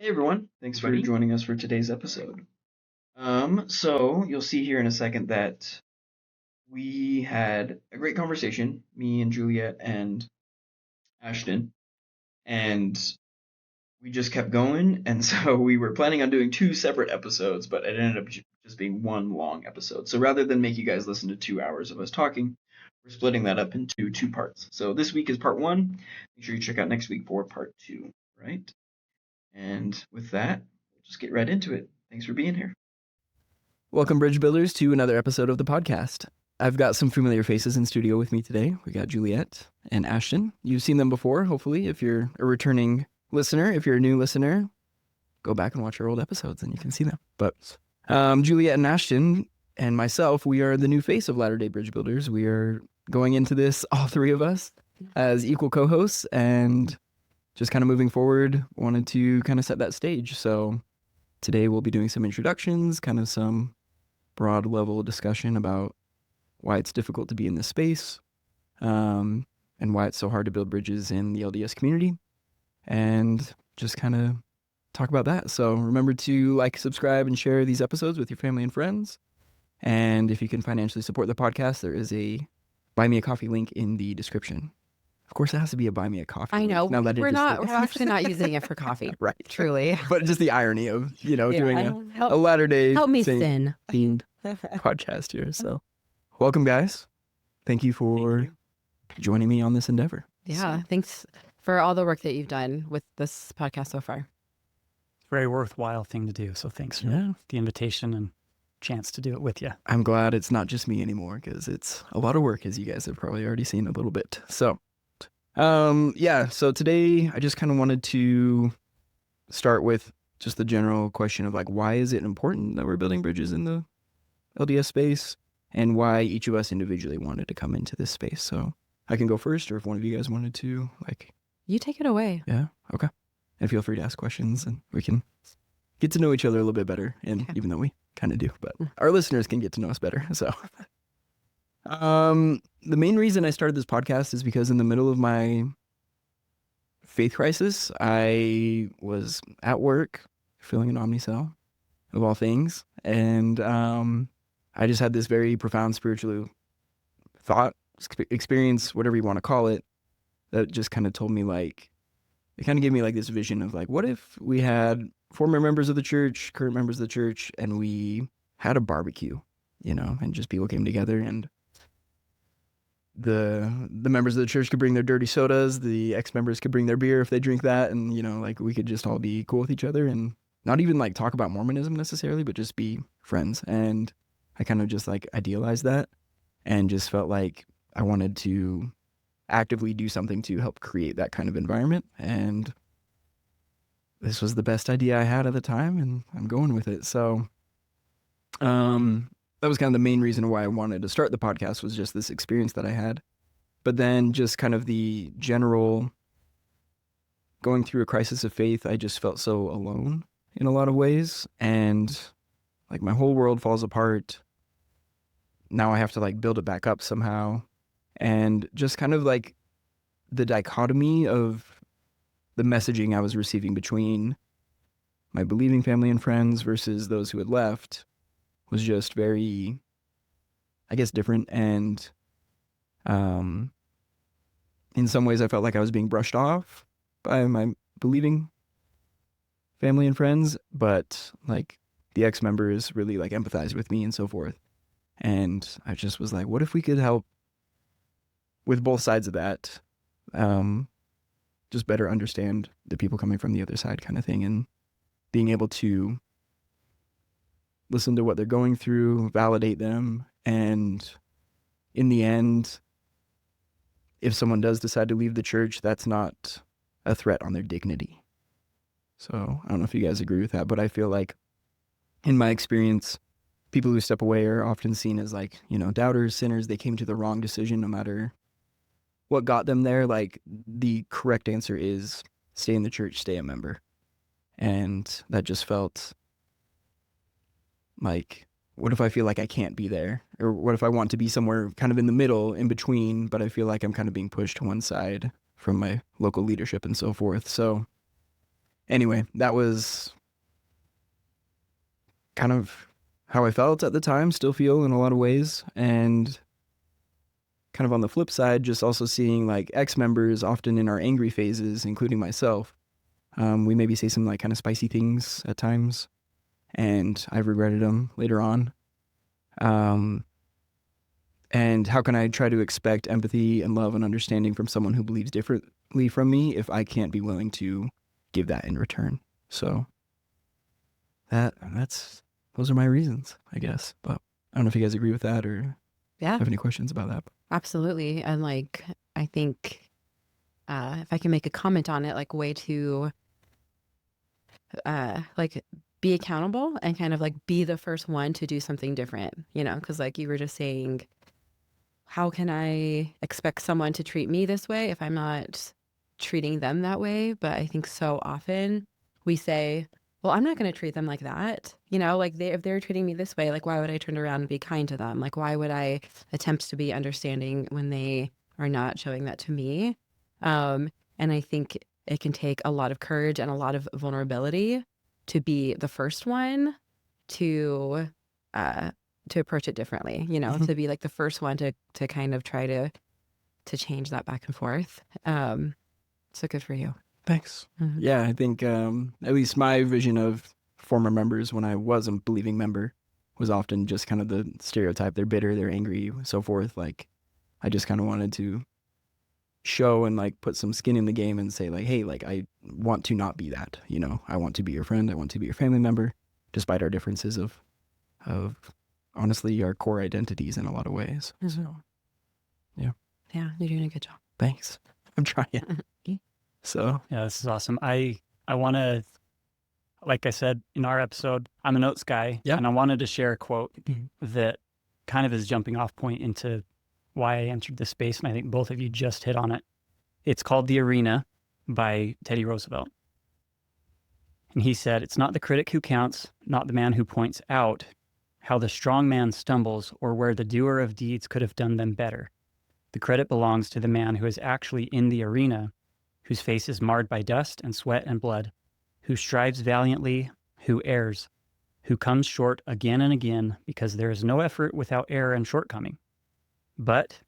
Hey everyone, thanks for Buddy? joining us for today's episode. So you'll see here in a second that we had a great conversation, me and Juliet and Ashton, and we just kept going, and so we were planning on doing two separate episodes, but it ended up just being one long episode. So rather than make you guys listen to 2 hours of us talking, we're splitting that up into two parts. So this week is part one. Make sure you check out next week for part two, right? And with that, we'll just get right into it. Thanks for being here. Welcome, Bridge Builders, to another episode of the podcast. I've got some familiar faces in studio with me today. We got Juliet and Ashton. You've seen them before, hopefully. If you're a returning listener, if you're a new listener, go back and watch our old episodes and you can see them. But Juliet and Ashton and myself, we are the new face of Latter-day Bridge Builders. We are going into this, all three of us, as equal co-hosts, and just kind of moving forward, wanted to kind of set that stage. So today we'll be doing some introductions, kind of some broad level discussion about why it's difficult to be in this space, and why it's so hard to build bridges in the LDS community, and just kind of talk about that. So remember to like, subscribe, and share these episodes with your family and friends. And if you can financially support the podcast, there is a Buy Me a Coffee link in the description. Of course, it has to be a Buy Me a Coffee. I know. Now that We're actually not using it for coffee. right. Truly. But just the irony of, doing a Help Latter-day me Saint sin. themed podcast here. So welcome, guys. Thank you for joining me on this endeavor. Yeah. Thanks for all the work that you've done with this podcast so far. Very worthwhile thing to do. So thanks for the invitation and chance to do it with you. I'm glad it's not just me anymore because it's a lot of work, as you guys have probably already seen a little bit. So, so today I just kind of wanted to start with just the general question of like, why is it important that we're building bridges in the LDS space, and why each of us individually wanted to come into this space. So I can go first, or if one of you guys wanted to, like. You take it away. Yeah, okay. And feel free to ask questions, and we can get to know each other a little bit better, and even though we kind of do, but our listeners can get to know us better. So the main reason I started this podcast is because in the middle of my faith crisis, I was at work filling an Omnicell, of all things, and I just had this very profound spiritual thought, experience, whatever you want to call it, that just kind of told me, like, it kind of gave me like this vision of like, what if we had former members of the church, current members of the church, and we had a barbecue, and just people came together, and the members of the church could bring their dirty sodas, the ex-members could bring their beer if they drink that, and like we could just all be cool with each other and not even like talk about Mormonism necessarily, but just be friends. And I kind of just like idealized that and just felt like I wanted to actively do something to help create that kind of environment. And this was the best idea I had at the time, and I'm going with it. So that was kind of the main reason why I wanted to start the podcast, was just this experience that I had. But then just kind of the general going through a crisis of faith, I just felt so alone in a lot of ways. And like my whole world falls apart. Now I have to like build it back up somehow. And just kind of like the dichotomy of the messaging I was receiving between my believing family and friends versus those who had left was just very, I guess, different. And in some ways I felt like I was being brushed off by my believing family and friends, but like the ex-members really like empathized with me and so forth. And I just was like, what if we could help with both sides of that, just better understand the people coming from the other side kind of thing, and being able to listen to what they're going through, validate them, and in the end, if someone does decide to leave the church, that's not a threat on their dignity. So I don't know if you guys agree with that, but I feel like in my experience, people who step away are often seen as like, doubters, sinners. They came to the wrong decision no matter what got them there. Like the correct answer is stay in the church, stay a member. And that just felt like, what if I feel like I can't be there? Or what if I want to be somewhere kind of in the middle, in between, but I feel like I'm kind of being pushed to one side from my local leadership and so forth. So Anyway, that was kind of how I felt at the time, still feel in a lot of ways. And kind of on the flip side, just also seeing like ex-members often in our angry phases, including myself. We maybe say some like kind of spicy things at times, and I've regretted them later on. And how can I try to expect empathy and love and understanding from someone who believes differently from me if I can't be willing to give that in return? So those are my reasons, I guess. But I don't know if you guys agree with that or Yeah, have any questions about that. absolutely. And like, I think if I can make a comment on it, like way to like be accountable and kind of like be the first one to do something different, you know, because like you were just saying, how can I expect someone to treat me this way if I'm not treating them that way? But I think so often we say, well, I'm not going to treat them like that. You know, like if they're treating me this way, like why would I turn around and be kind to them? Like why would I attempt to be understanding when they are not showing that to me? And I think it can take a lot of courage and a lot of vulnerability to be the first one to uh, approach it differently, you know, to be like the first one to kind of try to change that back and forth. So good for you. Thanks. Mhm. Yeah, I think at least my vision of former members when I was a believing member was often just kind of the stereotype. They're bitter, they're angry, so forth. Like, I just kind of wanted to show and like put some skin in the game and say like, hey, like I want to not be that. You know, I want to be your friend. I want to be your family member, despite our differences of honestly our core identities in a lot of ways. So, Yeah, you're doing a good job. thanks. I'm trying. So Yeah, this is awesome. I want to, like I said in our episode, I'm a notes guy, Yeah. and I wanted to share a quote that kind of is jumping off point into why I entered this space, and I think both of you just hit on it. It's called The Arena by Teddy Roosevelt. And he said, "It's not the critic who counts, not the man who points out how the strong man stumbles or where the doer of deeds could have done them better. The credit belongs to the man who is actually in the arena, whose face is marred by dust and sweat and blood, who strives valiantly, who errs, who comes short again and again because there is no effort without error and shortcoming, but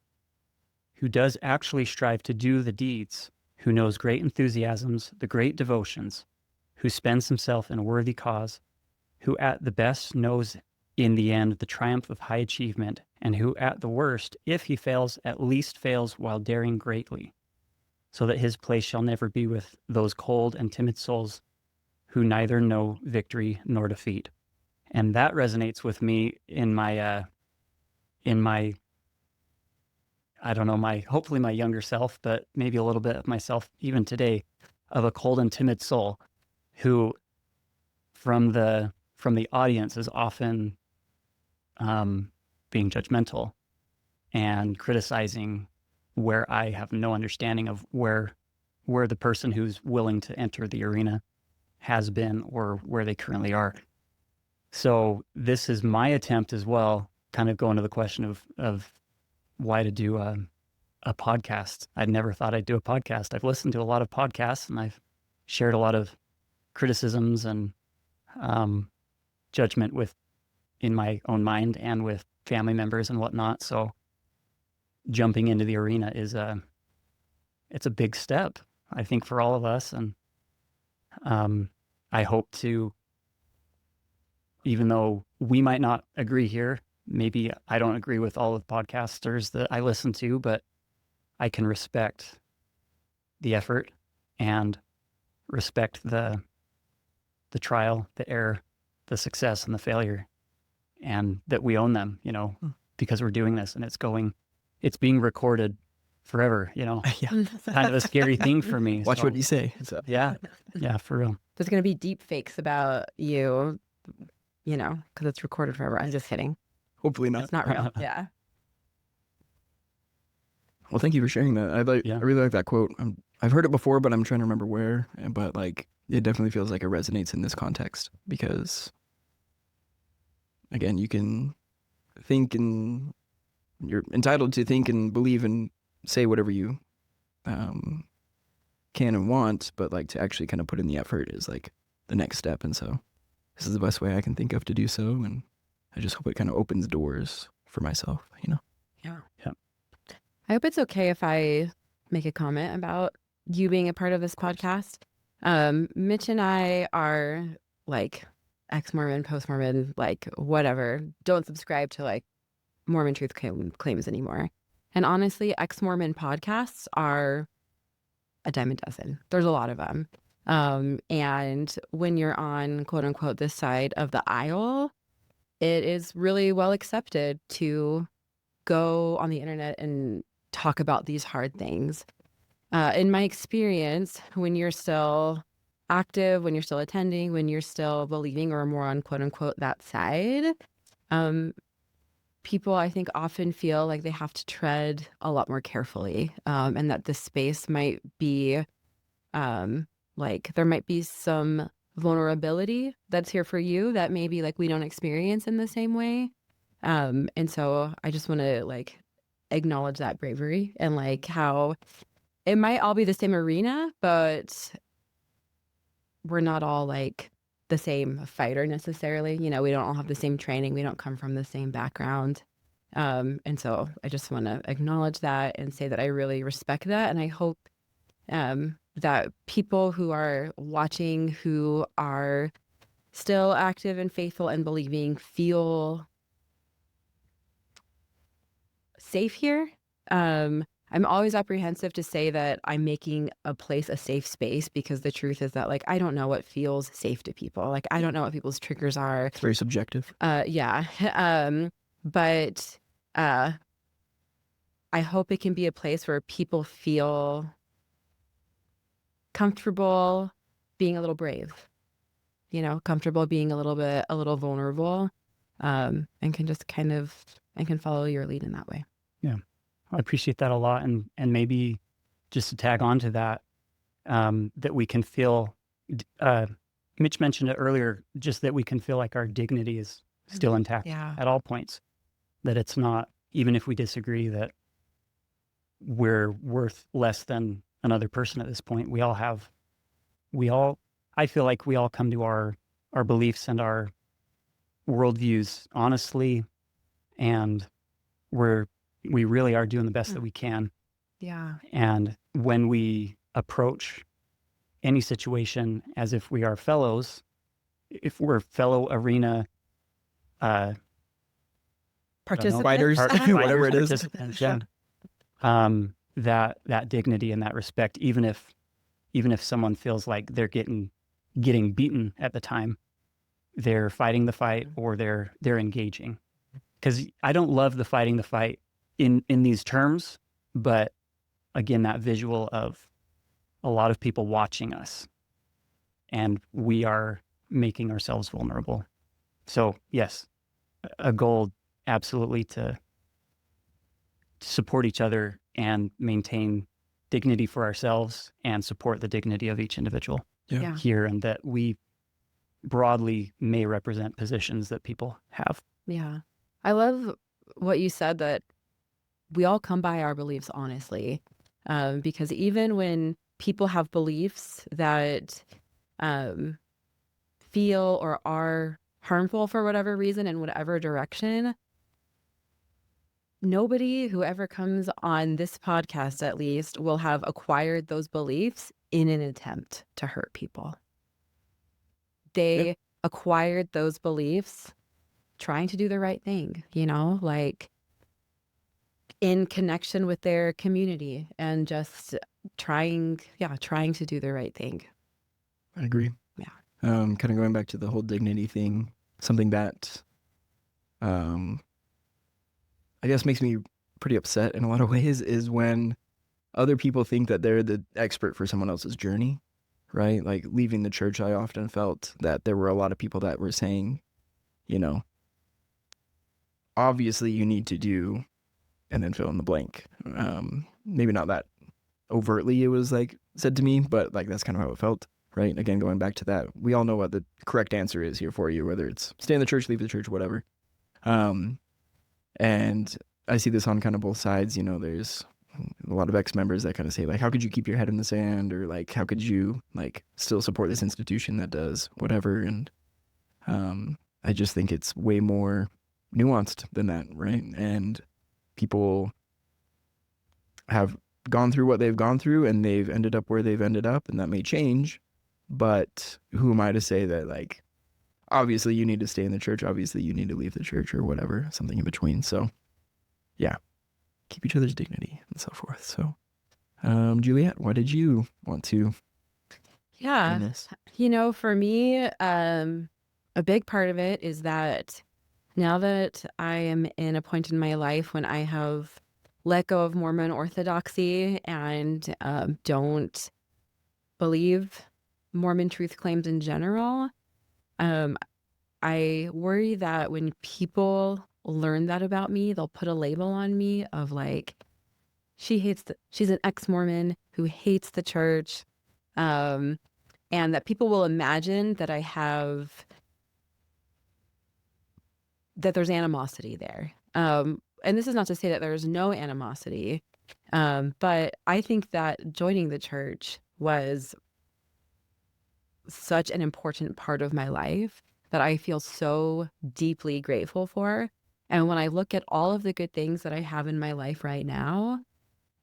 who does actually strive to do the deeds, who knows great enthusiasms, the great devotions, who spends himself in a worthy cause, who at the best knows in the end the triumph of high achievement, and who at the worst, if he fails, at least fails while daring greatly, so that his place shall never be with those cold and timid souls who neither know victory nor defeat." And that resonates with me in my I don't know, hopefully my younger self, but maybe a little bit of myself even today, of a cold and timid soul who from the audience is often being judgmental and criticizing where I have no understanding of where the person who's willing to enter the arena has been or where they currently are. So this is my attempt as well, kind of going to the question of why to do a podcast. I'd never thought I'd do a podcast. I've listened to a lot of podcasts and I've shared a lot of criticisms and judgment in my own mind and with family members and whatnot. So jumping into the arena it's a big step, I think, for all of us. And I hope to, even though we might not agree here, maybe I don't agree with all of the podcasters that I listen to, but I can respect the effort and respect the trial, the error, the success and the failure, and that we own them, because we're doing this and it's being recorded forever, yeah, kind of a scary thing for me. watch what you say. So. Yeah, for real. There's going to be deep fakes about you, because it's recorded forever. I'm just kidding. Hopefully not. It's not real. Yeah. Well, thank you for sharing that. I really like that quote. I've heard it before, but I'm trying to remember where. But like, it definitely feels like it resonates in this context because, again, you can think and you're entitled to think and believe and say whatever you can and want, but like to actually kind of put in the effort is like the next step. And so this is the best way I can think of to do so. And I just hope it kind of opens doors for myself, you know? Yeah. Yeah. I hope it's okay if I make a comment about you being a part of this podcast. Mitch and I are like ex-Mormon, post-Mormon, like whatever. Don't subscribe to like Mormon truth claims anymore. And honestly, ex-Mormon podcasts are a dime a dozen. There's a lot of them. And when you're on quote unquote this side of the aisle, it is really well accepted to go on the internet and talk about these hard things. In my experience, when you're still active, when you're still attending, when you're still believing or more on quote unquote that side, people I think often feel like they have to tread a lot more carefully, and that this space might be like there might be some vulnerability that's here for you that maybe like we don't experience in the same way. And so I just want to like acknowledge that bravery and like how it might all be the same arena, but we're not all like the same fighter necessarily. You know, we don't all have the same training. We don't come from the same background. And so I just want to acknowledge that and say that I really respect that. And I hope that people who are watching, who are still active and faithful and believing, feel safe here. I'm always apprehensive to say that I'm making a place a safe space, because the truth is that like I don't know what feels safe to people. Like I don't know what people's triggers are. It's very subjective. Yeah. But I hope it can be a place where people feel comfortable being a little brave, you know, comfortable being a little vulnerable, and can just kind of and can follow your lead in that way. Yeah, I appreciate that a lot. And maybe just to tag on to that, that we can feel, Mitch mentioned it earlier, just that we can feel like our dignity is still intact at all points, that it's not, even if we disagree, that we're worth less than another person at this point. I feel like we all come to our beliefs and our worldviews honestly, and we really are doing the best that we can. Yeah. And when we approach any situation as if we are fellows, if we're fellow arena Participants, Fighters, whatever it is. Participants, yeah. That dignity and that respect, even if someone feels like they're getting beaten at the time, they're fighting the fight or they're engaging. Because I don't love the fighting the fight in these terms, but again, that visual of a lot of people watching us and we are making ourselves vulnerable. So yes, a goal absolutely to support each other and maintain dignity for ourselves and support the dignity of each individual here, and that we broadly may represent positions that people have. Yeah. I love what you said, that we all come by our beliefs honestly, because even when people have beliefs that feel or are harmful for whatever reason in whatever direction, nobody who ever comes on this podcast, at least, will have acquired those beliefs in an attempt to hurt people. They acquired those beliefs trying to do the right thing, you know, like in connection with their community and just trying to do the right thing. I agree. Yeah. Kind of going back to the whole dignity thing, something that I guess makes me pretty upset in a lot of ways is when other people think that they're the expert for someone else's journey, right? Like leaving the church, I often felt that there were a lot of people that were saying, you know, obviously you need to do, and then fill in the blank. Maybe not that overtly it was like said to me, but like that's kind of how it felt, right? Again, going back to that, we all know what the correct answer is here for you, whether it's stay in the church, leave the church, whatever. And I see this on kind of both sides. You know, there's a lot of ex-members that kind of say like, how could you keep your head in the sand, or like, how could you like still support this institution that does whatever? And I just think it's way more nuanced than that, right? And people have gone through what they've gone through, and they've ended up where they've ended up, and that may change. But who am I to say that, like, obviously you need to stay in the church, obviously you need to leave the church, or whatever, something in between. So yeah, keep each other's dignity and so forth. So Juliet, why did you want to Yeah. join this? For me, a big part of it is that now that I am in a point in my life when I have let go of Mormon orthodoxy and don't believe Mormon truth claims in general, I worry that when people learn that about me, they'll put a label on me of like, she's an ex-Mormon who hates the church, and that people will imagine that that there's animosity there. And this is not to say that there's no animosity, but I think that joining the church was such an important part of my life that I feel so deeply grateful for. And when I look at all of the good things that I have in my life right now,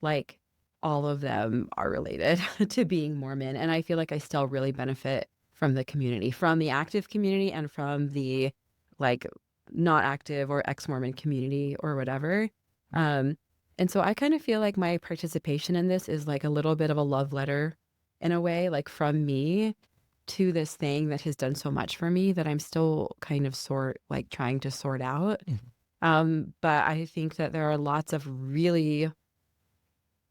like all of them are related to being Mormon. And I feel like I still really benefit from the community, from the active community and from the like not active or ex-Mormon community or whatever. And so I kind of feel like my participation in this is like a little bit of a love letter in a way, like from me to this thing that has done so much for me that I'm still kind of trying to sort out. But I think that there are lots of really,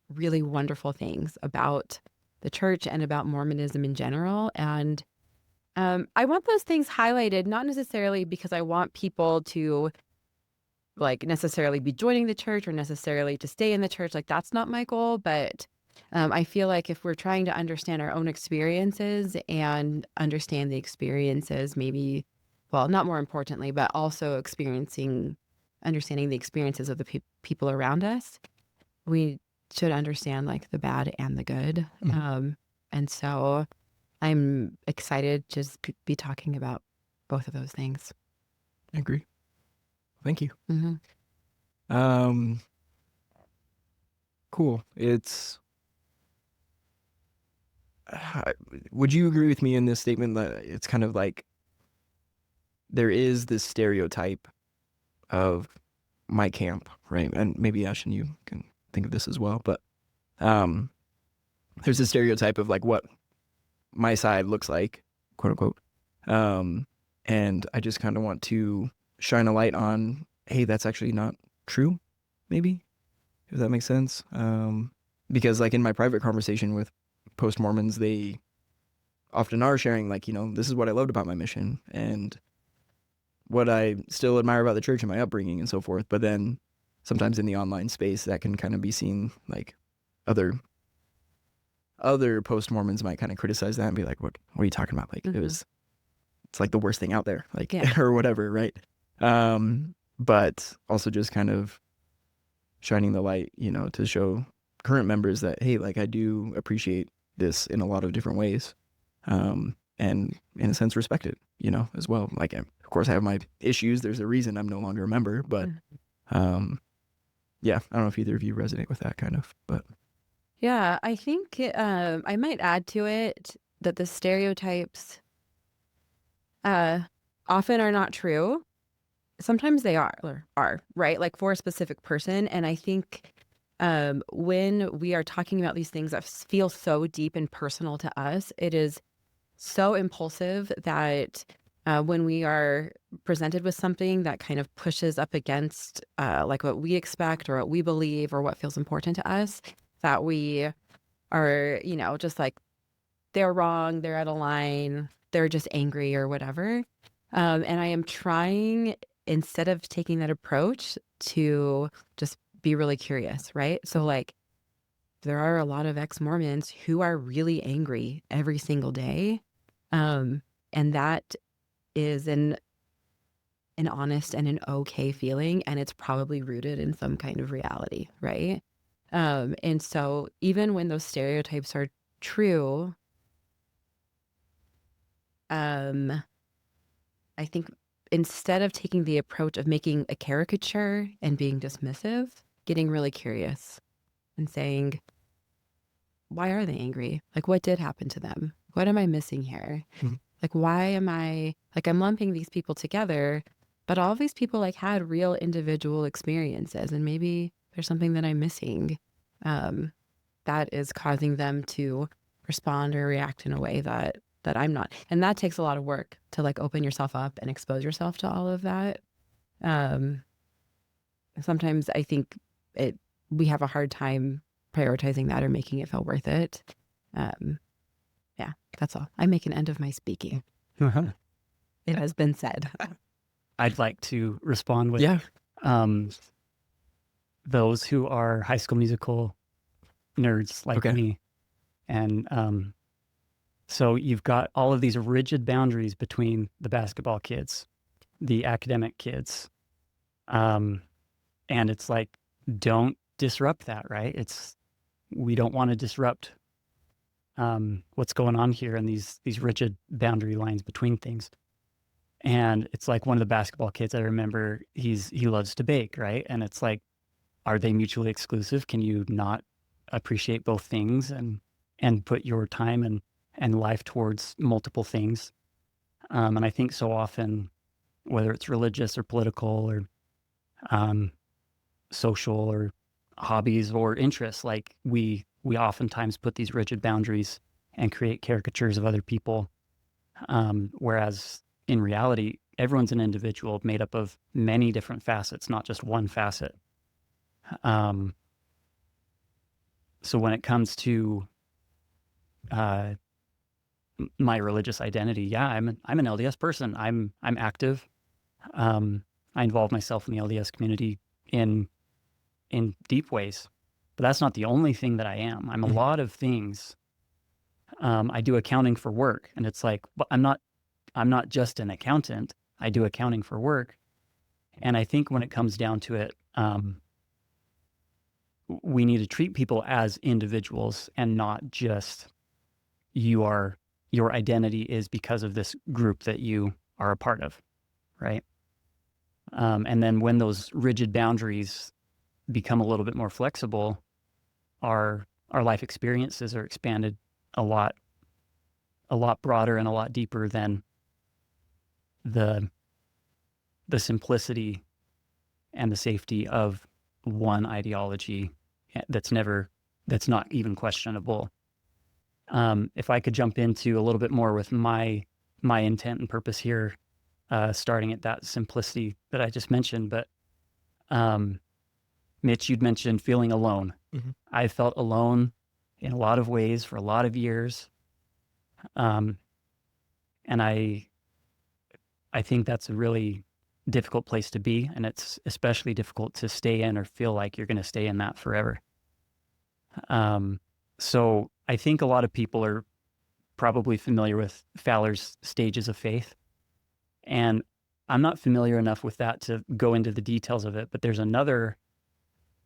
really wonderful things about the church and about Mormonism in general. And I want those things highlighted, not necessarily because I want people to like necessarily be joining the church or necessarily to stay in the church. Like that's not my goal, but I feel like if we're trying to understand our own experiences and understand the experiences, maybe, well, not more importantly, but also understanding the experiences of the people around us, we should understand like the bad and the good. And so I'm excited to just be talking about both of those things. I agree. Thank you. Mm-hmm. Cool. Would you agree with me in this statement that it's kind of like there is this stereotype of my camp, right? And maybe Ashton, you can think of this as well, but there's a stereotype of like what my side looks like, quote unquote. And I just kind of want to shine a light on, hey, that's actually not true, maybe, if that makes sense. Because like in my private conversation with post-Mormons, they often are sharing like, this is what I loved about my mission and what I still admire about the church and my upbringing and so forth. But then sometimes in the online space that can kind of be seen like other post-Mormons might kind of criticize that and be like, what are you talking about? Like it's like the worst thing out there, like, or whatever. Right. But also just kind of shining the light, to show current members that, hey, like I do appreciate this in a lot of different ways. And in a sense respect it, as well. Like, of course I have my issues. There's a reason I'm no longer a member, but, yeah, I don't know if either of you resonate with that kind of, but. Yeah, I think I might add to it that the stereotypes often are not true. Sometimes they are, right? Like for a specific person. And I think when we are talking about these things that feel so deep and personal to us, it is so impulsive that when we are presented with something that kind of pushes up against like what we expect or what we believe or what feels important to us, that we are, just like, they're wrong, they're out of line, they're just angry or whatever. And I am trying, instead of taking that approach, to just be really curious, right? So like, there are a lot of ex-Mormons who are really angry every single day. And that is an honest and an okay feeling, and it's probably rooted in some kind of reality, right? And so even when those stereotypes are true, I think instead of taking the approach of making a caricature and being dismissive, getting really curious and saying, why are they angry? Like, what did happen to them? What am I missing here? Mhm. Like, why am I, like, I'm lumping these people together, but all of these people like had real individual experiences, and maybe there's something that I'm missing that is causing them to respond or react in a way that I'm not. And that takes a lot of work to like open yourself up and expose yourself to all of that. Um, Sometimes I think we have a hard time prioritizing that or making it feel worth it. Um, yeah, that's all. I make an end of my speaking. It has been said. I'd like to respond with Yeah. those who are High School Musical nerds like Okay. me. And so you've got all of these rigid boundaries between the basketball kids, the academic kids. And it's like, don't disrupt that, right? We don't want to disrupt what's going on here and these rigid boundary lines between things. And it's like one of the basketball kids I remember, he loves to bake, right? And it's like, are they mutually exclusive? Can you not appreciate both things and put your time and life towards multiple things? And I think so often, whether it's religious or political or social or hobbies or interests, like we oftentimes put these rigid boundaries and create caricatures of other people, whereas in reality, everyone's an individual made up of many different facets, not just one facet. So when it comes to my religious identity, yeah, I'm an LDS person. I'm active. I involve myself in the LDS community in deep ways, but that's not the only thing that I am. I'm a lot of things. I do accounting for work, and it's like, but I'm not just an accountant. I do accounting for work, and I think when it comes down to it, we need to treat people as individuals and not just your identity is because of this group that you are a part of, right? And then when those rigid boundaries become a little bit more flexible, our life experiences are expanded a lot broader and a lot deeper than the simplicity and the safety of one ideology that's not even questionable. If I could jump into a little bit more with my intent and purpose here, starting at that simplicity that I just mentioned, but Mitch, you'd mentioned feeling alone. Mhm. I felt alone in a lot of ways for a lot of years. And I think that's a really difficult place to be. And it's especially difficult to stay in or feel like you're going to stay in that forever. So I think a lot of people are probably familiar with Fowler's stages of faith. And I'm not familiar enough with that to go into the details of it, but there's another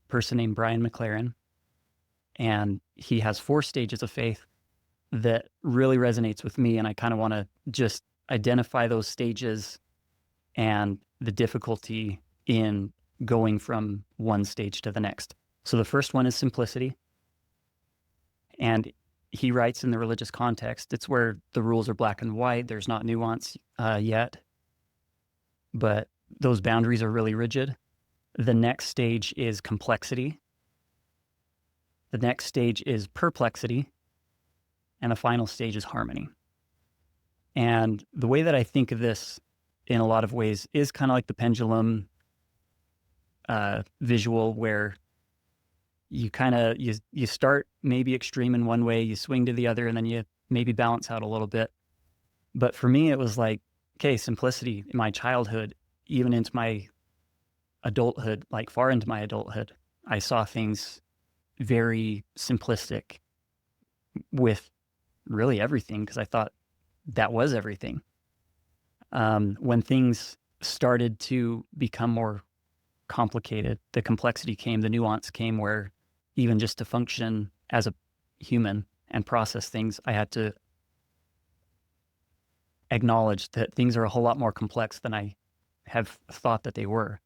person named Brian McLaren, and he has 4 stages of faith that really resonates with me. And I kind of want to just identify those stages and the difficulty in going from one stage to the next. So the first one is simplicity. And he writes in the religious context, it's where the rules are black and white. There's not nuance yet, but those boundaries are really rigid. The next stage is complexity. The next stage is perplexity. And the final stage is harmony. And the way that I think of this in a lot of ways is kind of like the pendulum visual, where you kind of, you start maybe extreme in one way, you swing to the other, and then you maybe balance out a little bit. But for me, it was like, okay, simplicity in my childhood, even into my adulthood, like far into my adulthood, I saw things very simplistic with really everything, because I thought that was everything. When things started to become more complicated, the complexity came, the nuance came, where even just to function as a human and process things, I had to acknowledge that things are a whole lot more complex than I have thought that they were.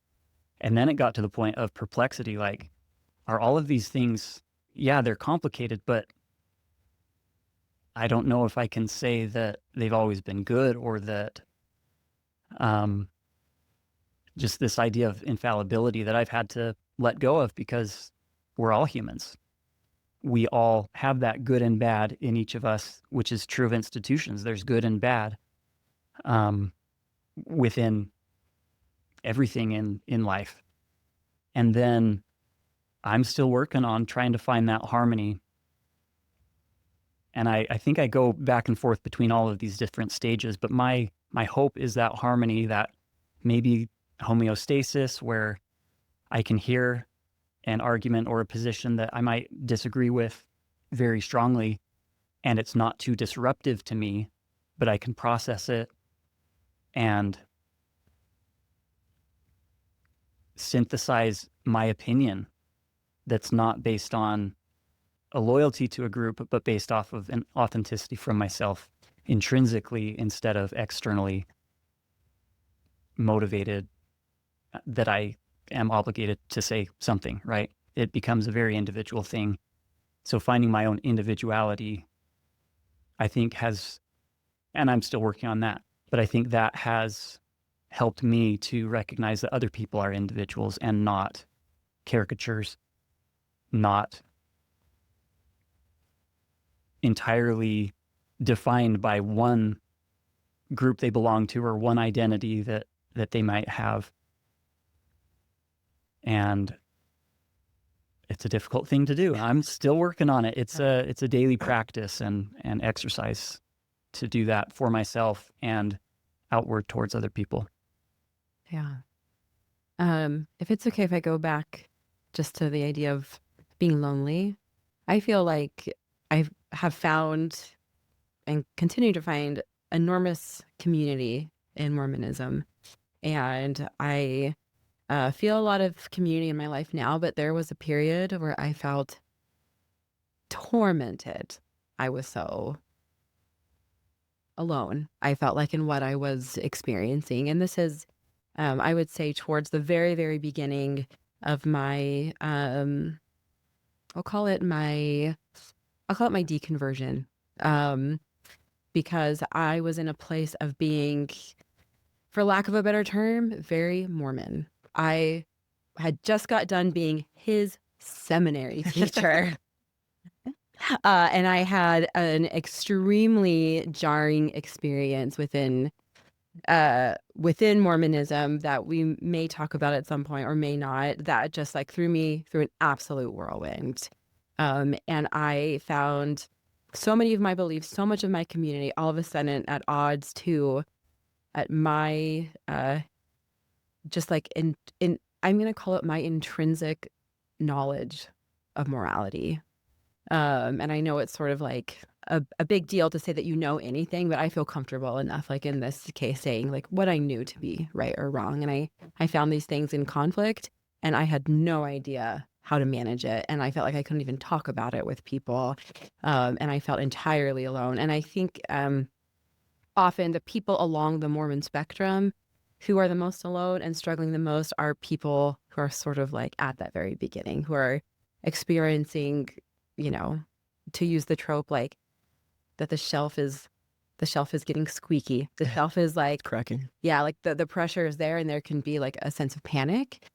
And then it got to the point of perplexity, like, are all of these things, yeah, they're complicated, but I don't know if I can say that they've always been good, or that just this idea of infallibility that I've had to let go of, because we're all humans. We all have that good and bad in each of us, which is true of institutions. There's good and bad within everything in life. And then I'm still working on trying to find that harmony. And I think I go back and forth between all of these different stages, but my hope is that harmony, that maybe homeostasis, where I can hear an argument or a position that I might disagree with very strongly, and it's not too disruptive to me, but I can process it and synthesize my opinion that's not based on a loyalty to a group, but based off of an authenticity from myself intrinsically, instead of externally motivated that I am obligated to say something, right? It becomes a very individual thing. So finding my own individuality, I think has, and I'm still working on that, but I think that has helped me to recognize that other people are individuals and not caricatures, not entirely defined by one group they belong to or one identity that they might have. And it's a difficult thing to do. I'm still working on it. It's a daily practice and exercise to do that for myself and outward towards other people. Yeah. If it's okay if I go back just to the idea of being lonely, I feel like I have found and continue to find enormous community in Mormonism. And I feel a lot of community in my life now, but there was a period where I felt tormented. I was so alone, I felt like, in what I was experiencing. And this is, I would say, towards the very, very beginning of my, I'll call it my deconversion, because I was in a place of being, for lack of a better term, very Mormon. I had just got done being his seminary teacher. And I had an extremely jarring experience within Mormonism that we may talk about at some point or may not, that just like threw me through an absolute whirlwind. And I found so many of my beliefs, so much of my community, all of a sudden at odds to at my just like in I'm going to call it my intrinsic knowledge of morality. And I know it's sort of like a big deal to say that you know anything, but I feel comfortable enough, like in this case, saying like what I knew to be right or wrong. And I found these things in conflict, and I had no idea how to manage it. And I felt like I couldn't even talk about it with people. And I felt entirely alone. And I think often the people along the Mormon spectrum who are the most alone and struggling the most are people who are sort of like at that very beginning, who are experiencing, you know, to use the trope, like that the shelf is getting squeaky. The shelf is like Cracking. Yeah, like the pressure is there, and there can be like a sense of panic.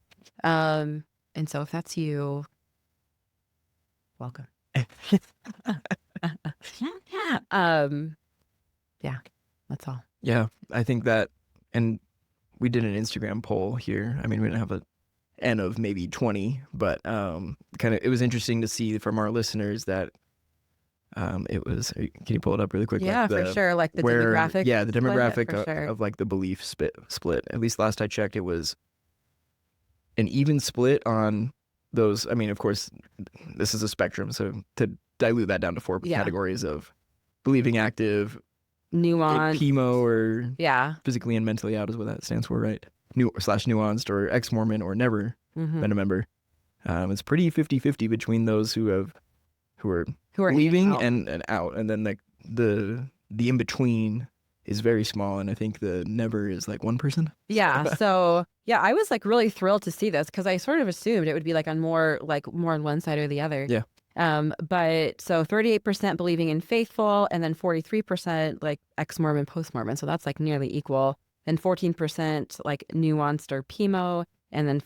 And so if that's you, welcome. Yeah, that's all. Yeah, I think that, and we did an Instagram poll here. I mean, we didn't have a N of maybe 20, but it was interesting to see from our listeners that it was. Can you pull it up really quick? Yeah, like for sure. Like the demographic. Yeah, the split, demographic for sure. of like the belief split. At least last I checked, it was an even split on those. I mean, of course, this is a spectrum, so to dilute that down to four categories of believing active, nuance, chemo, or yeah, physically and mentally out is what that stands for, right? Nuanced or ex-Mormon or never been a member. It's pretty 50-50 between those who are Who are leaving out. and out, and then like the in between is very small, and I think the never is like one person. Yeah. So yeah, I was like really thrilled to see this because I sort of assumed it would be like more on one side or the other. Yeah. But so 38% believing in faithful, and then 43% like ex-Mormon, post-Mormon. So that's like nearly equal. And 14% like nuanced or PMO, and then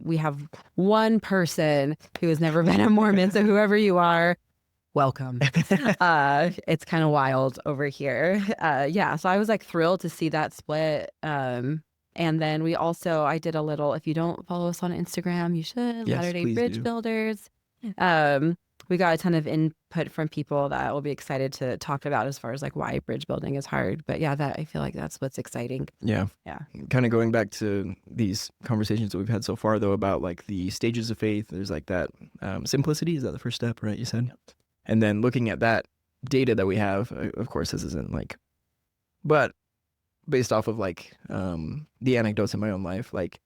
we have one person who has never been a Mormon. So whoever you are, welcome. It's kind of wild over here. Yeah, so I was like thrilled to see that split. And then I did a little, if you don't follow us on Instagram, you should. Yes, Latter-day please Bridge do. Builders. We got a ton of input from people that will be excited to talk about as far as like why bridge building is hard. But yeah, I feel like that's what's exciting. Yeah. Yeah. Kind of going back to these conversations that we've had so far, though, about like the stages of faith. There's like that simplicity. Is that the first step, right? You said. Yep. And then looking at that data that we have, of course, this isn't like, but based off of like the anecdotes in my own life, like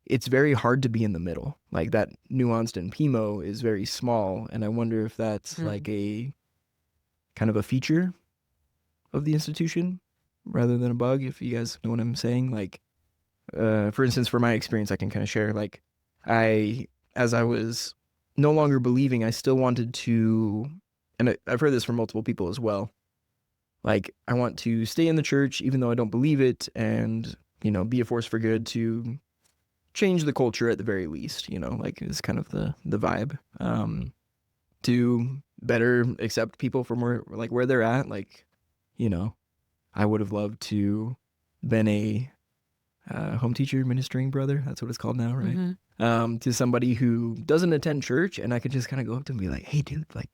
it's very hard to be in the middle. Like that nuanced and PMO is very small, and I wonder if that's like a kind of a feature of the institution rather than a bug. If you guys know what I'm saying, like for instance, for my experience, I can kind of share. Like as I was no longer believing, I still wanted to, and I've heard this from multiple people as well. Like I want to stay in the church even though I don't believe it, and be a force for good to change the culture at the very least, like is kind of the vibe, to better accept people from where they're at. Like, I would have loved to been a home teacher ministering brother. That's what it's called now, right? Mm-hmm. To somebody who doesn't attend church, and I could just kind of go up to him and be like, hey dude, like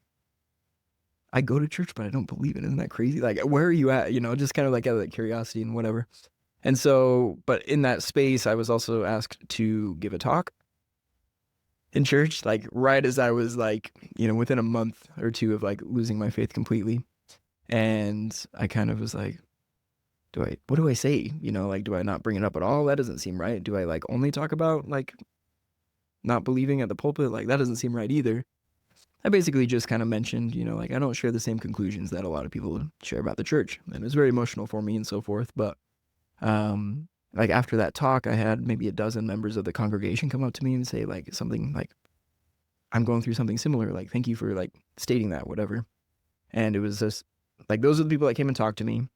I go to church, but I don't believe it. Isn't that crazy? Like, where are you at? Just kind of like out of that curiosity and whatever. And so, but in that space, I was also asked to give a talk in church, like right as I was like, within a month or two of like losing my faith completely. And I kind of was like, what do I say? Like, do I not bring it up at all? That doesn't seem right. Do I like only talk about like not believing at the pulpit? Like that doesn't seem right either. I basically just kind of mentioned, like I don't share the same conclusions that a lot of people share about the church. And it was very emotional for me and so forth. But like after that talk, I had maybe a dozen members of the congregation come up to me and say like something like, I'm going through something similar. Like, thank you for like stating that, whatever. And it was just like, those are the people that came and talked to me.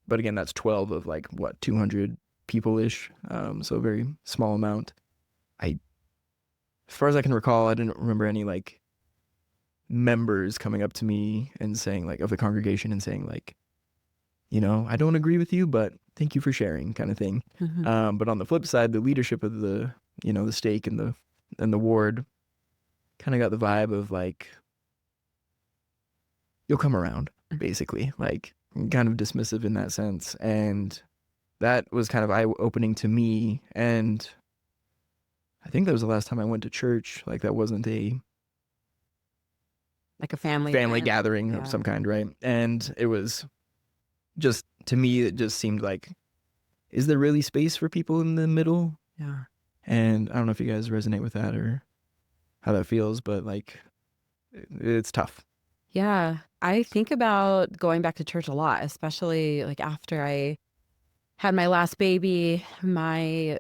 But again, that's 12 of like 200 people-ish. So a very small amount. As far as I can recall, I didn't remember any like members coming up to me and saying like, of the congregation, and saying like, I don't agree with you, but thank you for sharing, kind of thing. Mm-hmm. But on the flip side, the leadership of the stake and the ward kind of got the vibe of like, you'll come around, basically, like kind of dismissive in that sense. And that was kind of eye-opening to me. And I think that was the last time I went to church. Like that wasn't a Like a family event. Gathering Yeah. of some kind, right? And it was just, to me, it just seemed like, is there really space for people in the middle? Yeah. And I don't know if you guys resonate with that or how that feels, but like, it's tough. Yeah. I think about going back to church a lot, especially like after I had my last baby. The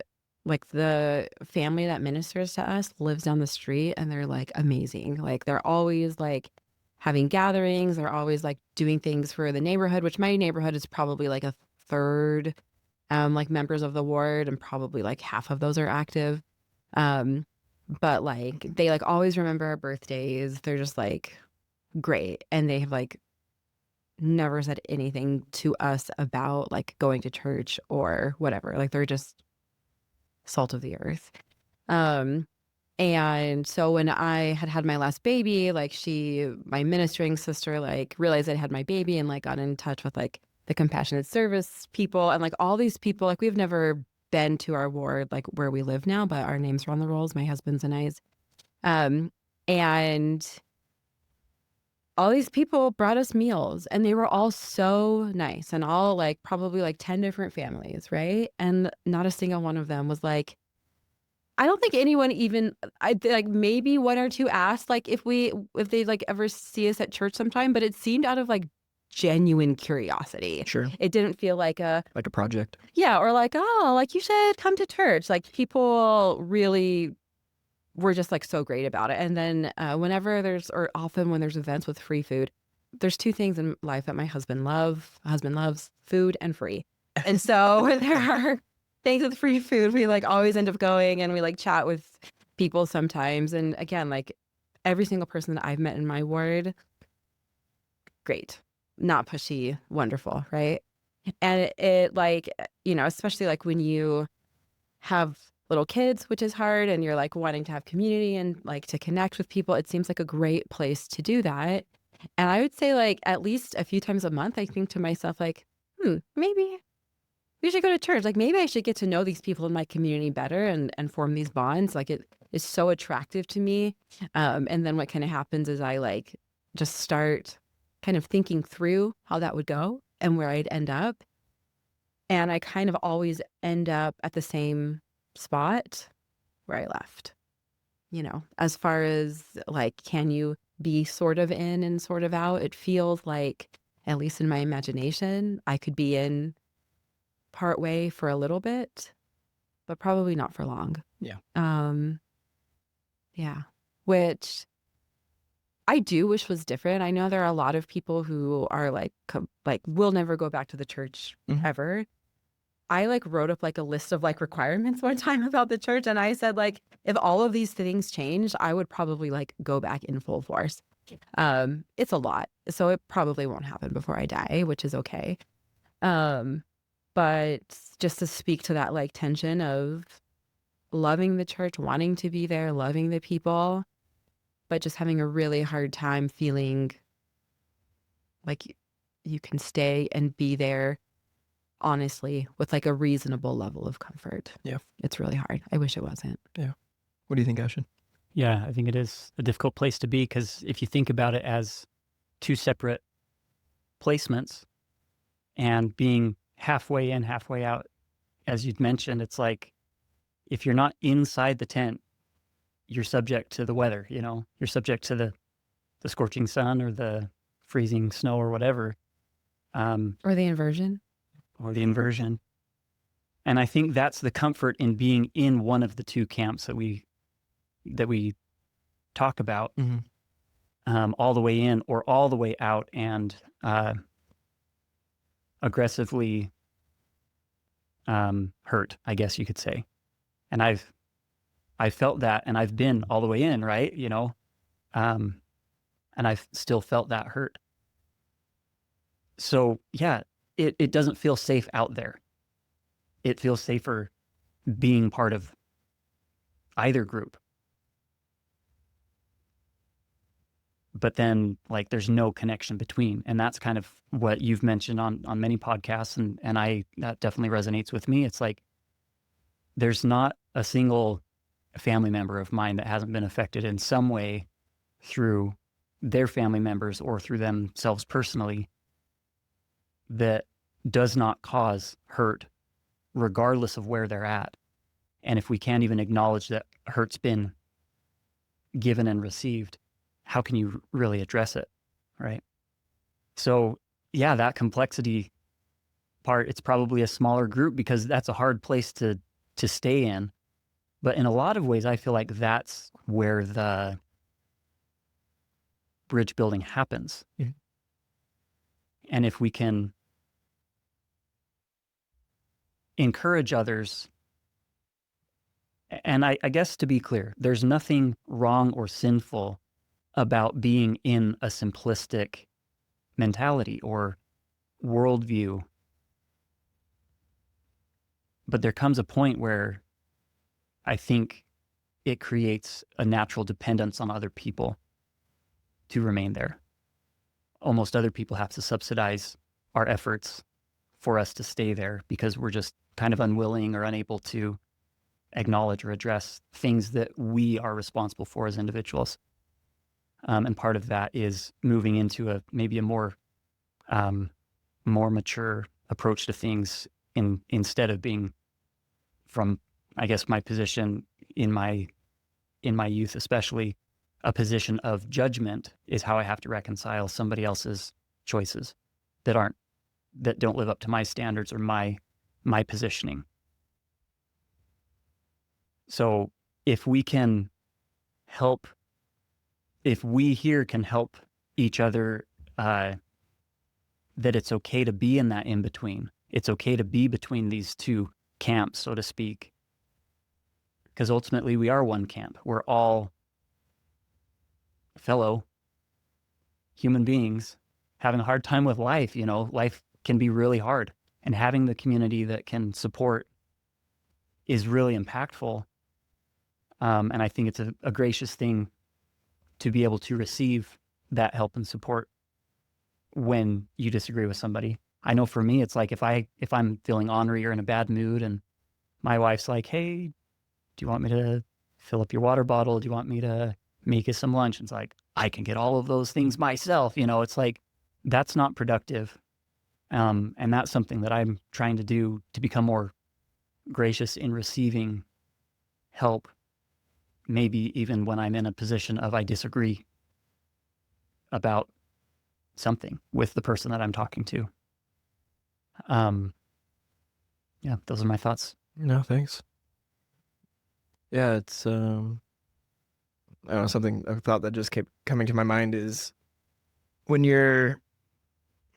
family that ministers to us lives down the street, and they're like amazing. Like they're always like having gatherings. They're always like doing things for the neighborhood, which my neighborhood is probably like a third like members of the ward, and probably like half of those are active. But like they like always remember our birthdays. They're just like great. And they have like never said anything to us about like going to church or whatever. Like they're just salt of the earth. And so when I had my last baby, like my ministering sister, like realized I had my baby and like got in touch with like the compassionate service people and like all these people. Like we've never been to our ward, like where we live now, but our names are on the rolls, my husband's and I's. And all these people brought us meals, and they were all so nice, and all like probably like 10 different families, right? And not a single one of them was like, I don't think anyone even, like maybe one or two asked like if they like ever see us at church sometime, but it seemed out of like genuine curiosity. Sure. It didn't feel like a project. Yeah, or like, oh, like you should come to church. Like people really were just like so great about it. And then often when there's events with free food, there's two things in life that my husband loves food and free. And so when there are things with free food, we like always end up going and we like chat with people sometimes. And again, like every single person that I've met in my ward, great, not pushy, wonderful, right? And it like, especially like when you have little kids, which is hard, and you're like wanting to have community and like to connect with people, it seems like a great place to do that. And I would say like at least a few times a month, I think to myself like, maybe we should go to church. Like maybe I should get to know these people in my community better and form these bonds. Like it is so attractive to me. And then what kind of happens is I like just start kind of thinking through how that would go and where I'd end up. And I kind of always end up at the same spot where I left, as far as like, can you be sort of in and sort of out? It feels like, at least in my imagination, I could be in part way for a little bit, but probably not for long. Yeah. Yeah. Which I do wish was different. I know there are a lot of people who are like will never go back to the church ever. I like wrote up like a list of like requirements one time about the church. And I said like, if all of these things changed, I would probably like go back in full force. It's a lot. So it probably won't happen before I die, which is okay. But just to speak to that like tension of loving the church, wanting to be there, loving the people, but just having a really hard time feeling like you can stay and be there honestly with like a reasonable level of comfort. Yeah. It's really hard. I wish it wasn't. Yeah. What do you think, Ashton? Yeah, I think it is a difficult place to be because if you think about it as two separate placements and being halfway in, halfway out, as you'd mentioned, it's like if you're not inside the tent, you're subject to the weather, you're subject to the scorching sun or the freezing snow or whatever. Or the inversion. And I think that's the comfort in being in one of the two camps that we talk about, all the way in or all the way out and aggressively hurt, I guess you could say. And I've felt that, and I've been all the way in, right? And I've still felt that hurt. So yeah, it doesn't feel safe out there. It feels safer being part of either group. But then like there's no connection between. And that's kind of what you've mentioned on many podcasts. And that definitely resonates with me. It's like there's not a single family member of mine that hasn't been affected in some way through their family members or through themselves personally that does not cause hurt regardless of where they're at. And if we can't even acknowledge that hurt's been given and received, how can you really address it, right? So yeah, that complexity part, it's probably a smaller group because that's a hard place to stay in. But in a lot of ways, I feel like that's where the bridge building happens. Mm-hmm. And if we can encourage others, and I guess to be clear, there's nothing wrong or sinful about being in a simplistic mentality or worldview. But there comes a point where I think it creates a natural dependence on other people to remain there. Almost other people have to subsidize our efforts for us to stay there because we're just kind of unwilling or unable to acknowledge or address things that we are responsible for as individuals. And part of that is moving into maybe a more mature approach to things instead of being, from, I guess, my position, in my youth, especially, a position of judgment is how I have to reconcile somebody else's choices that don't live up to my standards or my positioning. So if we here can help each other, that it's okay to be in that in between. It's okay to be between these two camps, so to speak, because ultimately we are one camp. We're all fellow human beings having a hard time with life. Life can be really hard, and having the community that can support is really impactful. And I think it's a gracious thing to be able to receive that help and support when you disagree with somebody. I know for me, it's like if I'm feeling ornery or in a bad mood, and my wife's like, "Hey, do you want me to fill up your water bottle? Do you want me to make you some lunch?" And it's like, I can get all of those things myself. It's like, that's not productive. And that's something that I'm trying to do to become more gracious in receiving help, maybe even when I'm in a position of I disagree about something with the person that I'm talking to. Yeah, those are my thoughts. No, thanks. Yeah, it's I don't know, something a thought that just kept coming to my mind is when you're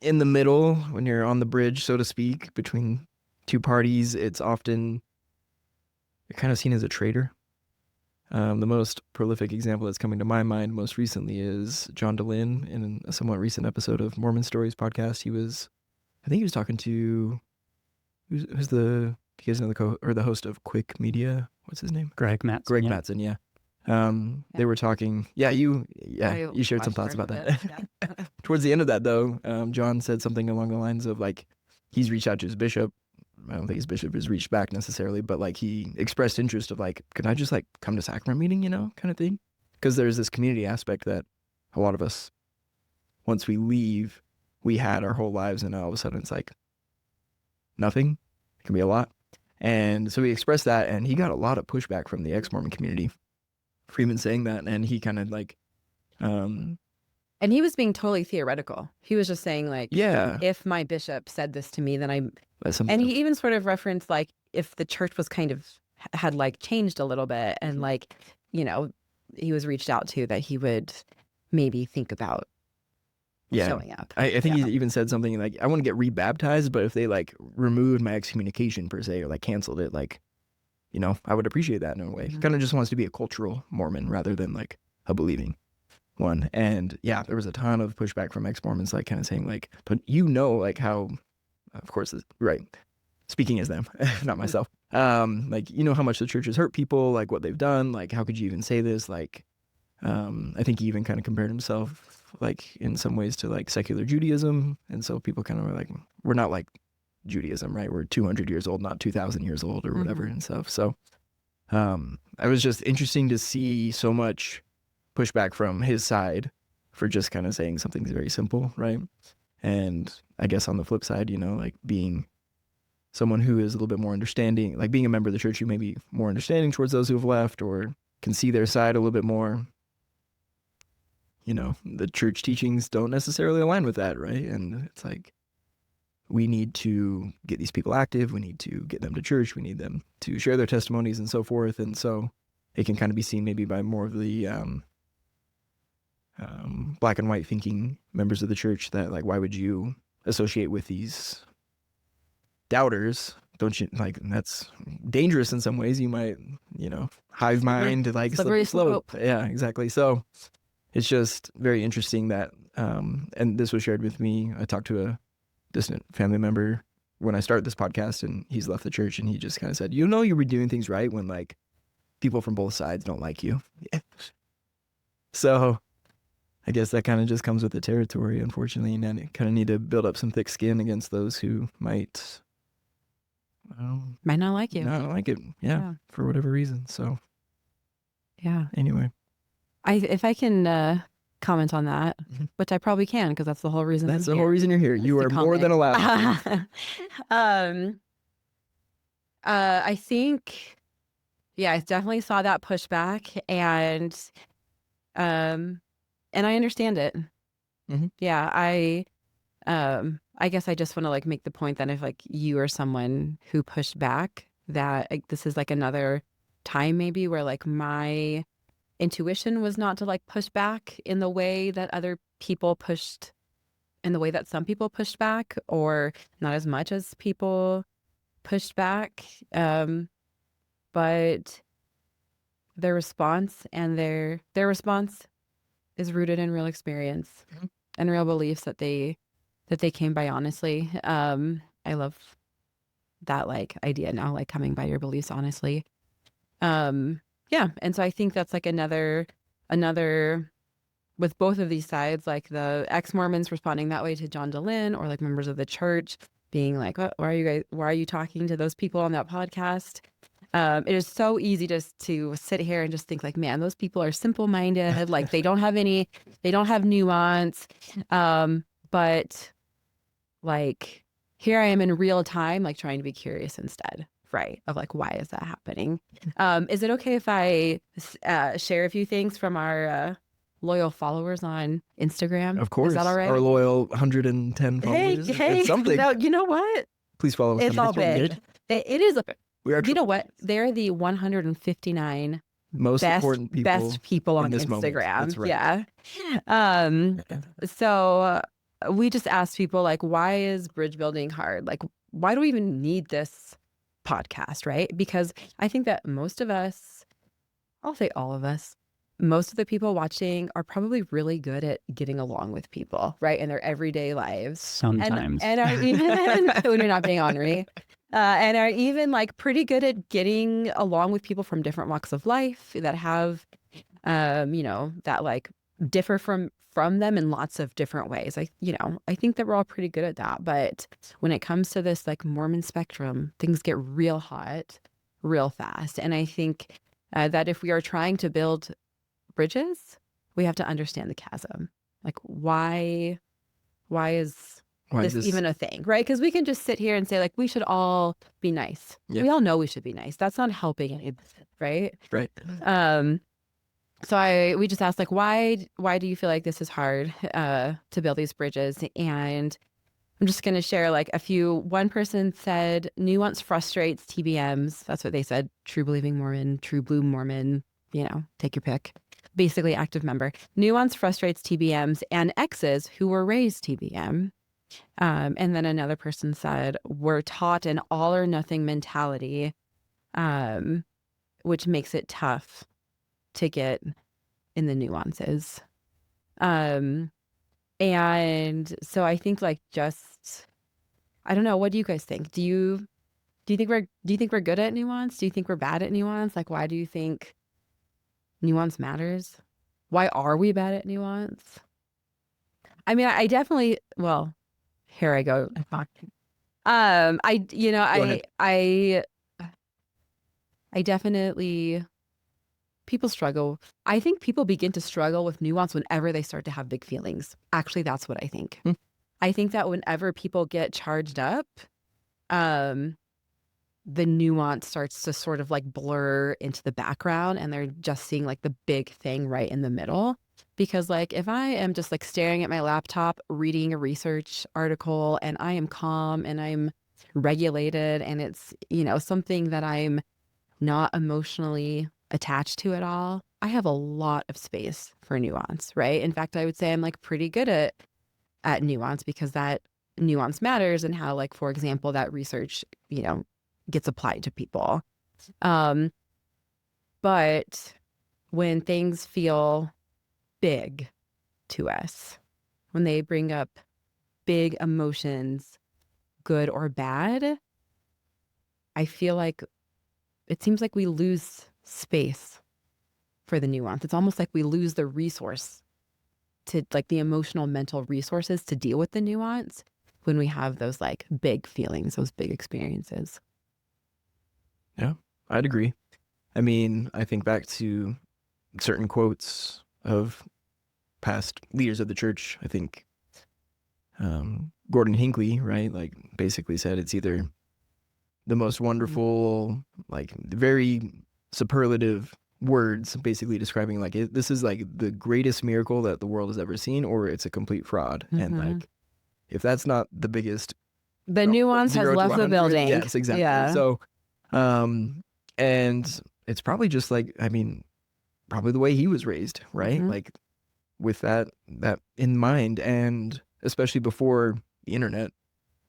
in the middle, when you're on the bridge, so to speak, between two parties, it's often you're kind of seen as a traitor. The most prolific example that's coming to my mind most recently is John DeLynn in a somewhat recent episode of Mormon Stories podcast. I think he was talking to who's the, you guys know the host of Quick Media? What's his name? Greg Mattson. Greg Mattson, yeah. They were talking. Yeah, you shared some thoughts about that. Yeah. Towards the end of that, though, John said something along the lines of like he's reached out to his bishop. I don't think his bishop has reached back necessarily, but like he expressed interest of like, could I just like come to sacrament meeting, kind of thing? Because there's this community aspect that a lot of us, once we leave, we had our whole lives, and all of a sudden it's like nothing. It can be a lot. And so he expressed that, and he got a lot of pushback from the ex-Mormon community for even saying that. And he kind of like, and he was being totally theoretical. He was just saying like, yeah, if my bishop said this to me, then and he even sort of referenced like if the church was kind of had like changed a little bit, and like, he was reached out to, that he would maybe think about showing up. I think he even said something like, I want to get rebaptized, but if they like removed my excommunication per se, or like canceled it, like, I would appreciate that in a way. He kind of just wants to be a cultural Mormon rather than like a believing one. And yeah, there was a ton of pushback from ex-Mormons, like kind of saying like, but like how, of course, right, speaking as them, not myself, like, how much the church has hurt people, like what they've done, like how could you even say this? Like, I think he even kind of compared himself like in some ways to like secular Judaism. And so people kind of were like, we're not like Judaism, right? We're 200 years old, not 2,000 years old or whatever and stuff. So it was just interesting to see so much pushback from his side for just kind of saying something very simple, right? And I guess on the flip side, like being someone who is a little bit more understanding, like being a member of the church who may be more understanding towards those who have left or can see their side a little bit more, the church teachings don't necessarily align with that, right? And it's like, we need to get these people active. We need to get them to church. We need them to share their testimonies and so forth. And so it can kind of be seen maybe by more of the black and white thinking members of the church that like, why would you associate with these doubters? Don't you like, that's dangerous in some ways. You might, hive mind, like slippery slope. Yeah, exactly. So it's just very interesting that, and this was shared with me. I talked to a distant family member when I started this podcast, and he's left the church, and he just kind of said, you were doing things right when like people from both sides don't like you. Yeah. So I guess that kind of just comes with the territory, unfortunately, and then you kind of need to build up some thick skin against those who might not like you. Not like it. Yeah. For whatever reason. So yeah. Anyway. If I can comment on that, which I probably can, because that's the whole reason. That's the whole reason you're here. You are more than allowed. I think Yeah, I definitely saw that pushback, and I understand it. Mhm. Yeah, I guess I just want to like make the point that if like you are someone who pushed back, that like, this is like another time maybe where like my intuition was not to like push back in the way that other people pushed, in the way that some people pushed back, or not as much as people pushed back. But their response and their response is rooted in real experience Mhm. and real beliefs that they came by honestly. I love that like idea now, like coming by your beliefs honestly. Yeah, and so I think that's like another with both of these sides, like the ex-Mormons responding that way to John Dehlin, or like members of the church being like, "What? Why are you talking to those people on that podcast?" It is so easy just to sit here and just think like, man, those people are simple-minded, like they don't have nuance. But like here I am in real time, like trying to be curious instead, right? Of like, why is that happening? Is it okay if I share a few things from our loyal followers on Instagram? Of course. Is that all right? Our loyal 110 followers. Hey, It's something. no, you know what? Please follow us It's on all Instagram. big. It is. We are You know what? They're the 159 most important best people on in this moment. Instagram. That's right. Yeah. So we just asked people like, why is bridge building hard? Like, why do we even need this podcast, right? Because I think that most of us, I'll say all of us, most of the people watching are probably really good at getting along with people, right? In their everyday lives. Sometimes. And are even, when you're not being ornery, and are even like pretty good at getting along with people from different walks of life that have, that like differ from them in lots of different ways. I think that we're all pretty good at that. But when it comes to this like Mormon spectrum, things get real hot, real fast. And I think that if we are trying to build bridges, we have to understand the chasm. Like why is this even a thing, right? Because we can just sit here and say like we should all be nice. Yeah. We all know we should be nice. That's not helping anything, right? Right. So we just asked like why do you feel like this is hard to build these bridges? And I'm just going to share like a few. One person said nuance frustrates TBMs. That's what they said. True believing Mormon, true blue Mormon, take your pick. Basically active member. Nuance frustrates TBMs and exes who were raised TBM. And then another person said, we're taught an all or nothing mentality, which makes it tough to get in the nuances. And so I think like just, I don't know, what do you guys think? Do you think we're good at nuance? Do you think we're bad at nuance? Like, why do you think nuance matters? Why are we bad at nuance? I mean, I definitely, well, here I go. I definitely, people struggle. I think people begin to struggle with nuance whenever they start to have big feelings. Actually, that's what I think. I think that whenever people get charged up, the nuance starts to sort of like blur into the background and they're just seeing like the big thing right in the middle. Because like if I am just like staring at my laptop, reading a research article and I am calm and I'm regulated and it's, something that I'm not emotionally attached to at all, I have a lot of space for nuance, right? In fact, I would say I'm like pretty good at nuance because that nuance matters and how like, for example, that research, gets applied to people. But when things feel big to us, when they bring up big emotions, good or bad, I feel like it seems like we lose space for the nuance. It's almost like we lose the resource to like the emotional, mental resources to deal with the nuance when we have those like big feelings, those big experiences. Yeah, I'd agree. I mean, I think back to certain quotes of past leaders of the church. I think Gordon Hinckley, right, like basically said it's either the most wonderful, like very superlative words basically describing like this is like the greatest miracle that the world has ever seen, or it's a complete fraud. And like, if that's not the biggest, The nuance has 0 to left the 100, building. yes, exactly. Yeah. So, and it's probably just like, I mean, probably the way he was raised, right? Like with that in mind, and especially before the internet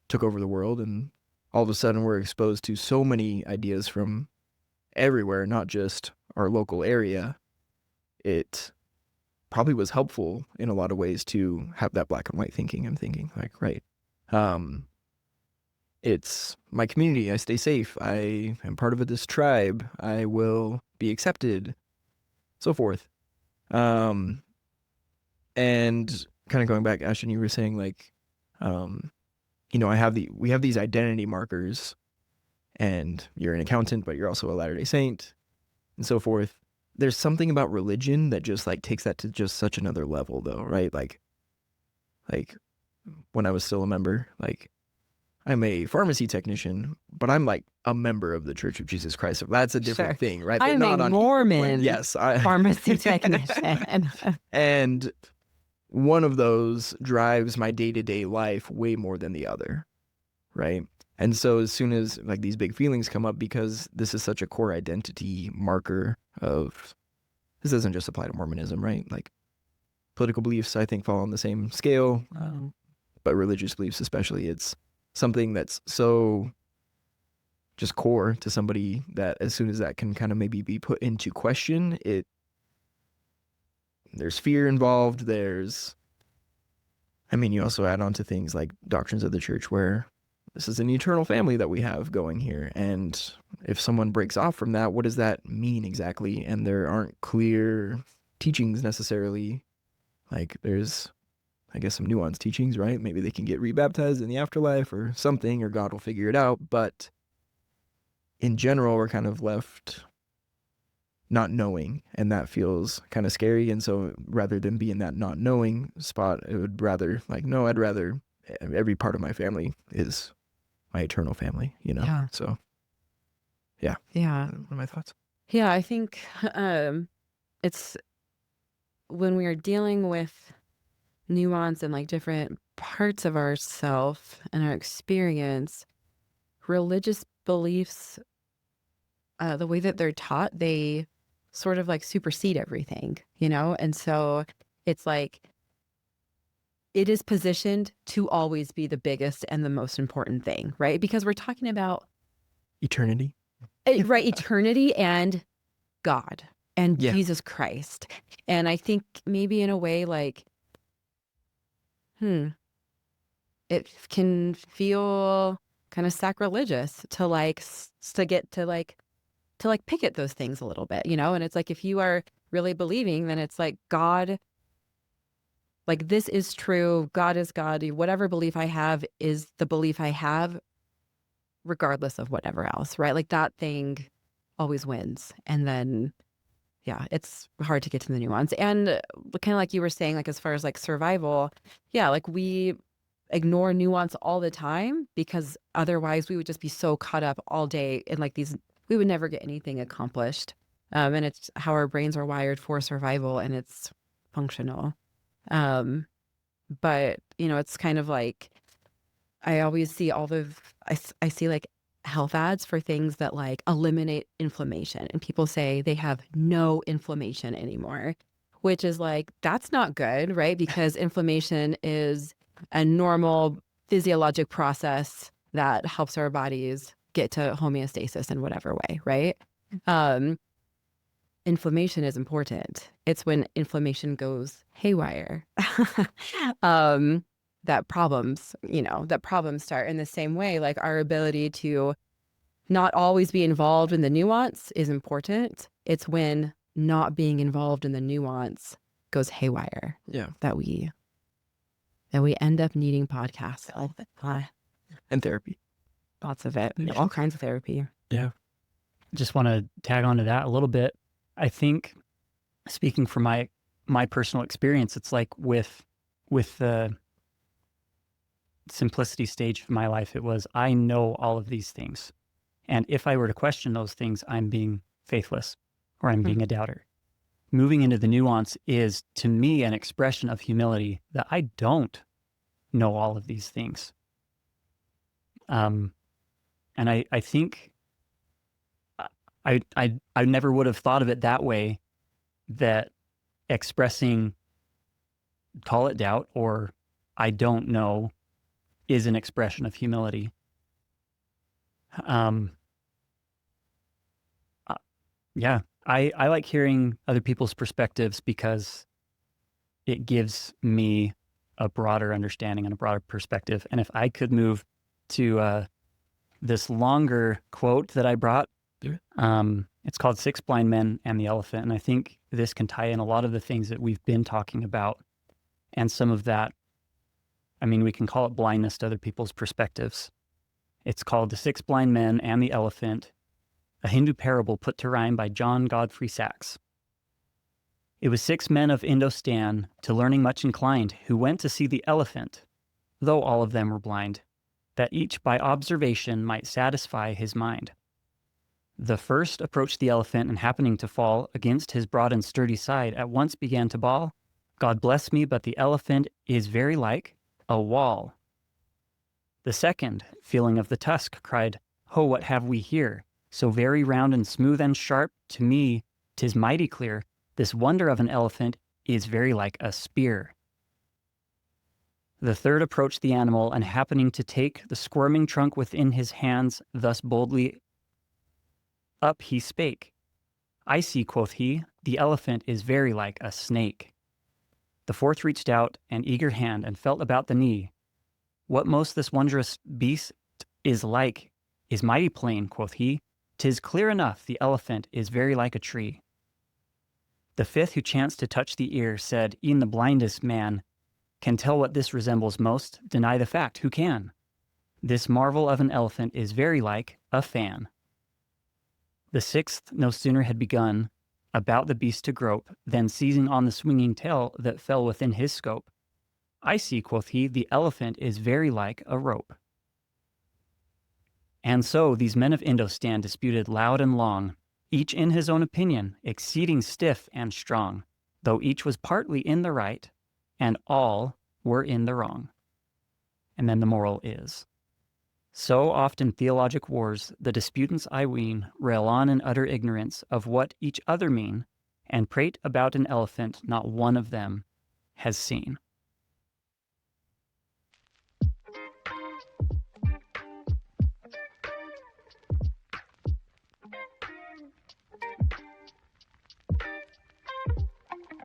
took over the world, and all of a sudden we're exposed to so many ideas from everywhere, not just our local area. It probably was helpful in a lot of ways to have that black and white thinking. I'm thinking like, right, it's my community. I stay safe. I am part of this tribe. I will be accepted, so forth. And kind of going back, Ashton, you were saying like, you know, we have these identity markers, and you're an accountant, but you're also a Latter-day Saint, and so forth. There's something about religion that just like takes that to just such another level, though, right? Like when I was still a member, like I'm a pharmacy technician, but I'm like a member of the Church of Jesus Christ. So that's a different thing, right? They're I'm not a on Mormon yes, pharmacy technician. And one of those drives my day-to-day life way more than the other, right? And so as soon as like these big feelings come up, because this is such a core identity marker of, this doesn't just apply to Mormonism, right? Like political beliefs, I think, fall on the same scale, but religious beliefs especially, it's something that's so just core to somebody that as soon as that can kind of maybe be put into question, there's fear involved. You also add on to things like doctrines of the church where this is an eternal family that we have going here. And if someone breaks off from that, what does that mean exactly? And there aren't clear teachings necessarily. Like there's, I guess, some nuanced teachings, right? Maybe they can get rebaptized in the afterlife or something, or God will figure it out. But in general, we're kind of left not knowing, and that feels kind of scary. And so rather than be in that not knowing spot, it would rather like, no, I'd rather every part of my family is my eternal family, you know? Yeah. So yeah. Yeah. What are my thoughts? Yeah, I think it's when we are dealing with nuance and like different parts of ourself and our experience, religious beliefs, the way that they're taught, they sort of like supersede everything, you know? And so it's like, it is positioned to always be the biggest and the most important thing, right? Because we're talking about eternity, right? Eternity and God and Yeah. Jesus Christ. And I think maybe in a way like, it can feel kind of sacrilegious to like to pick at those things a little bit, you know? And it's like, if you are really believing, then it's like God, like this is true. God is God. Whatever belief I have is the belief I have, regardless of whatever else, right? Like that thing always wins. And then, yeah, it's hard to get to the nuance. And kind of like you were saying, like as far as like survival, yeah, like we ignore nuance all the time because otherwise we would just be so caught up all day in like these, we would never get anything accomplished. And it's how our brains are wired for survival, and it's functional. But you know, it's kind of like, I always see I see like health ads for things that like eliminate inflammation, and people say they have no inflammation anymore, which is like, that's not good, right? Because inflammation is a normal physiologic process that helps our bodies get to homeostasis in whatever way, right? Inflammation is important. It's when inflammation goes haywire that problems start. In the same way, like our ability to not always be involved in the nuance is important. It's when not being involved in the nuance goes haywire. Yeah. That we end up needing podcasts. And therapy. Lots of it. All kinds of therapy. Yeah. Just want to tag on to that a little bit. I think, speaking from my personal experience, it's like with the simplicity stage of my life, it was, I know all of these things. And if I were to question those things, I'm being faithless, or I'm being a doubter. Moving into the nuance is, to me, an expression of humility that I don't know all of these things. And I think I never would have thought of it that way, that expressing, call it doubt, or I don't know, is an expression of humility. Yeah, I like hearing other people's perspectives because it gives me a broader understanding and a broader perspective. And if I could move to this longer quote that I brought, it's called Six Blind Men and the Elephant. And I think this can tie in a lot of the things that we've been talking about. And some of that, I mean, we can call it blindness to other people's perspectives. It's called The Six Blind Men and the Elephant, a Hindu parable put to rhyme by John Godfrey Sachs. It was 6 men of Indostan, to learning much inclined, who went to see the elephant, though all of them were blind, that each by observation might satisfy his mind. The first approached the elephant, and happening to fall against his broad and sturdy side, at once began to bawl, God bless me, but the elephant is very like a wall. The second, feeling of the tusk, cried, Ho, what have we here? So very round and smooth and sharp, to me 'tis mighty clear, this wonder of an elephant is very like a spear. The third approached the animal, and happening to take the squirming trunk within his hands, thus boldly up he spake. I see, quoth he, the elephant is very like a snake. The fourth reached out an eager hand, and felt about the knee. What most this wondrous beast is like is mighty plain, quoth he. 'Tis clear enough the elephant is very like a tree. The fifth, who chanced to touch the ear, said, E'en the blindest man can tell what this resembles most, deny the fact, who can? This marvel of an elephant is very like a fan. The sixth no sooner had begun about the beast to grope, than seizing on the swinging tail that fell within his scope, I see, quoth he, the elephant is very like a rope. And so these men of Indostan disputed loud and long, each in his own opinion, exceeding stiff and strong, though each was partly in the right, and all were in the wrong. And then the moral is, so oft in theologic wars, the disputants, I ween, rail on in utter ignorance of what each other mean, and prate about an elephant not one of them has seen.